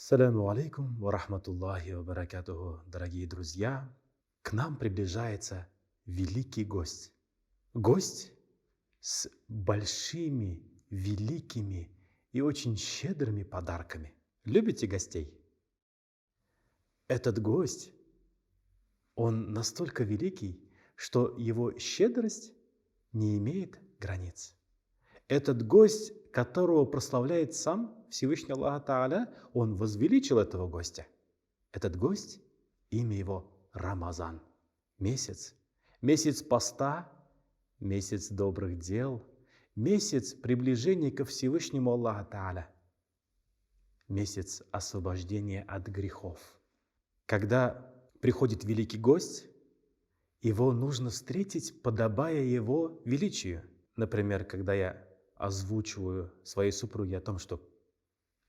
Ассаляму алейкум ва рахматуллахи ва баракатуху, дорогие друзья. К нам приближается великий гость. Гость с большими, великими и очень щедрыми подарками. Любите гостей? Этот гость, он настолько великий, что его щедрость не имеет границ. Этот гость, которого прославляет сам Всевышний Аллах Тааля, он возвеличил этого гостя. Этот гость, имя его Рамазан. Месяц. Месяц поста, месяц добрых дел, месяц приближения ко Всевышнему Аллаху Тааля. Месяц освобождения от грехов. Когда приходит великий гость, его нужно встретить, подобая его величию. Например, когда я озвучиваю своей супруге о том, что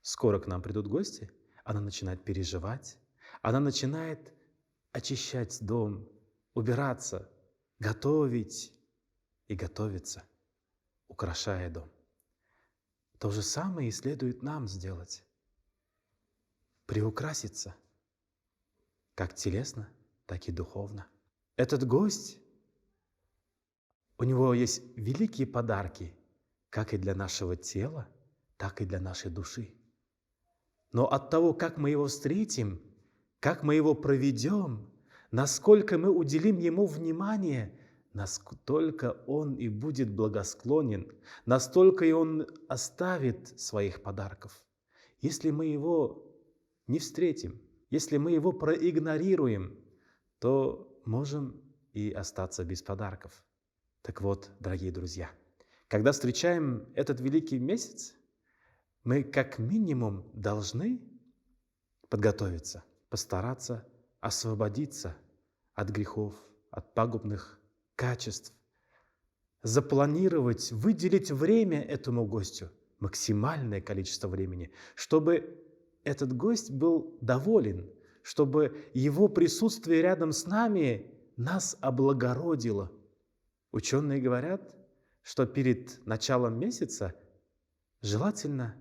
скоро к нам придут гости, она начинает переживать, она начинает очищать дом, убираться, готовить и готовиться, украшая дом. То же самое и следует нам сделать. Приукраситься, как телесно, так и духовно. Этот гость, у него есть великие подарки, как и для нашего тела, так и для нашей души. Но от того, как мы его встретим, как мы его проведем, насколько мы уделим ему внимание, настолько он и будет благосклонен, настолько и он оставит своих подарков. Если мы его не встретим, если мы его проигнорируем, то можем и остаться без подарков. Так вот, дорогие друзья, когда встречаем этот великий месяц, мы как минимум должны подготовиться, постараться освободиться от грехов, от пагубных качеств, запланировать, выделить время этому гостю, максимальное количество времени, чтобы этот гость был доволен, чтобы его присутствие рядом с нами нас облагородило. Ученые говорят, что перед началом месяца желательно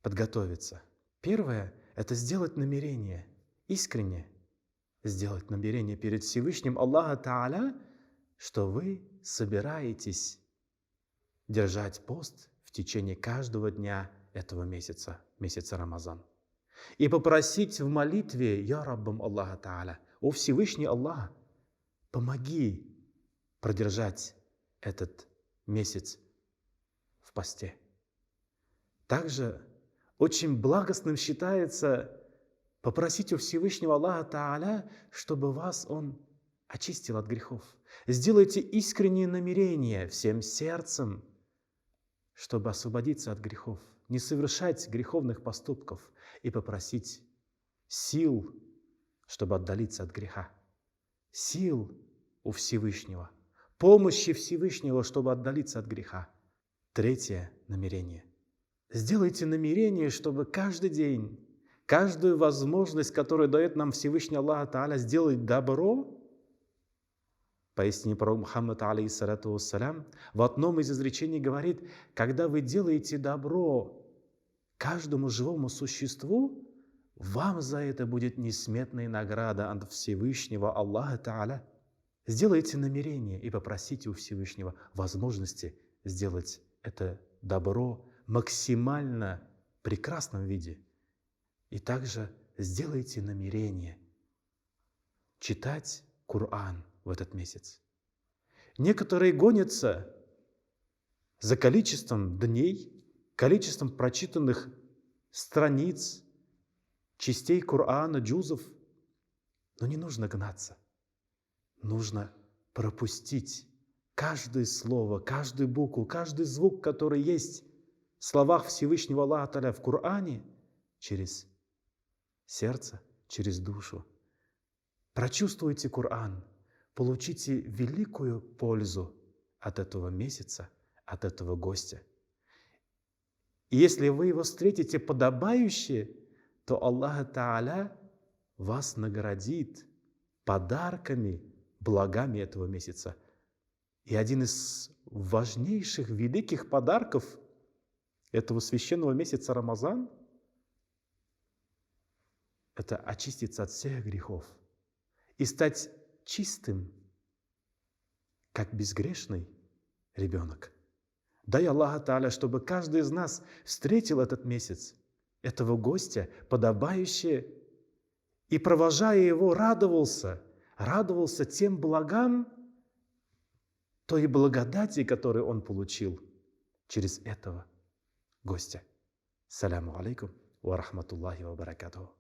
подготовиться. Первое – это сделать намерение, искренне сделать намерение перед Всевышним Аллаху Тааля, что вы собираетесь держать пост в течение каждого дня этого месяца, месяца Рамазан. И попросить в молитве: «Я Раббам Аллаха Тааля, о Всевышний Аллах, помоги продержать этот месяц в посте». Также очень благостным считается попросить у Всевышнего Аллаха Тааля, чтобы вас Он очистил от грехов. Сделайте искренние намерения всем сердцем, чтобы освободиться от грехов, не совершать греховных поступков и попросить сил, чтобы отдалиться от греха. Сил у Всевышнего, помощи Всевышнего, чтобы отдалиться от греха. Третье намерение. Сделайте намерение, чтобы каждый день, каждую возможность, которую дает нам Всевышний Аллах Тааля, сделать добро, поистине пророк Мухаммад, алейхиссалату вассалям, в одном из изречений говорит: когда вы делаете добро каждому живому существу, вам за это будет несметная награда от Всевышнего Аллаха Тааля. Сделайте намерение и попросите у Всевышнего возможности сделать это добро максимально прекрасном виде. И также сделайте намерение читать Коран в этот месяц. Некоторые гонятся за количеством дней, количеством прочитанных страниц, частей Корана, джузов. Но не нужно гнаться. Нужно пропустить каждое слово, каждую букву, каждый звук, который есть в словах Всевышнего Аллаха Тааля в Коране, через сердце, через душу. Прочувствуйте Коран, получите великую пользу от этого месяца, от этого гостя. И если вы его встретите подобающе, то Аллах Тааля вас наградит подарками, благами этого месяца. И один из важнейших, великих подарков этого священного месяца Рамазан это очиститься от всех грехов и стать чистым, как безгрешный ребенок. Дай Аллаха Тааля, чтобы каждый из нас встретил этот месяц, этого гостя, подобающе, и, провожая его, радовался тем благам, той благодати, которую он получил через этого гостя. Саляму алейкум ва рахматуллахи ва баракатуху.